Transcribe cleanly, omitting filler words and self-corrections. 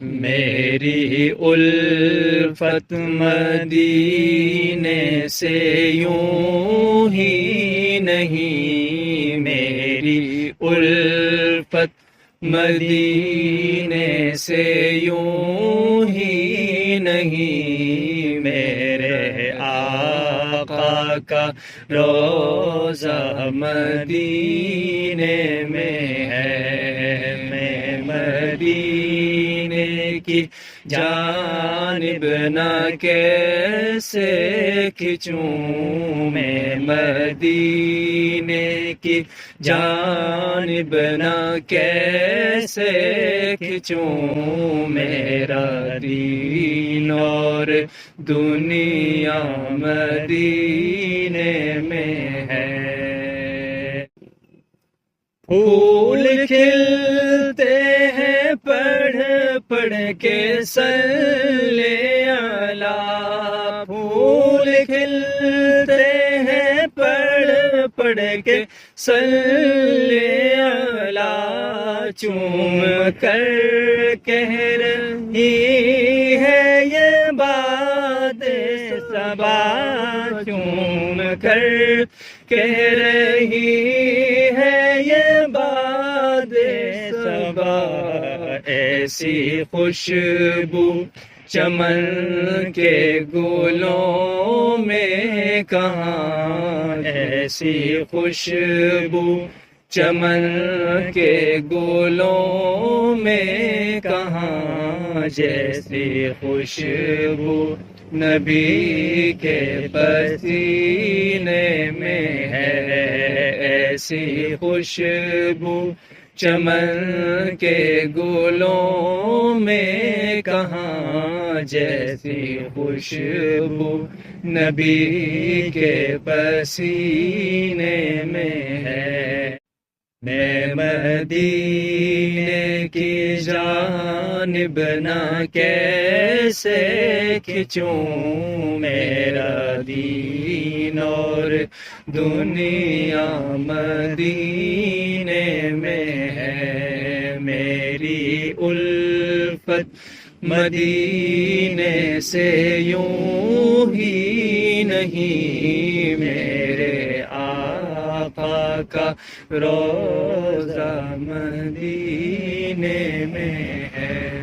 میری الفت مدینے سے یوں ہی نہیں، میری الفت مدینے سے یوں ہی نہیں، میرے آقا کا روضہ مدینے میں ہے، میں مدینے کی جانب نہ کیسے کھنچوں، میں مدینے کی جانب نہ کیسے کھنچوں، میرا دین اور دنیا مدینے میں ہے۔ پھول کھلتے ہیں پڑھ پڑھ کے صلی علی، پھول کھلتے ہیں پڑھ پڑھ کے صلی علی، چوم کر کہہ رہی ہے یہ بات صبا، چوم کر کہہ رہی ہے یہ بات صبا، ایسی خوشبو چمن کے گلوں میں کہاں، ایسی خوشبو چمن کے گلوں میں کہاں، جیسی خوشبو نبی کے پسینے میں ہے، ایسی خوشبو چمن کے گلوں میں کہاں، جیسی خوشبو نبی کے پسینے میں ہے۔ میں مدینے کی جانب نہ کیسے کھنچوں، میرا دین اور دنیا مدینے میں ہے، میری الفت مدینے سے یوں ہی نہیں، میرے آقا کا روضہ مدینے میں ہے۔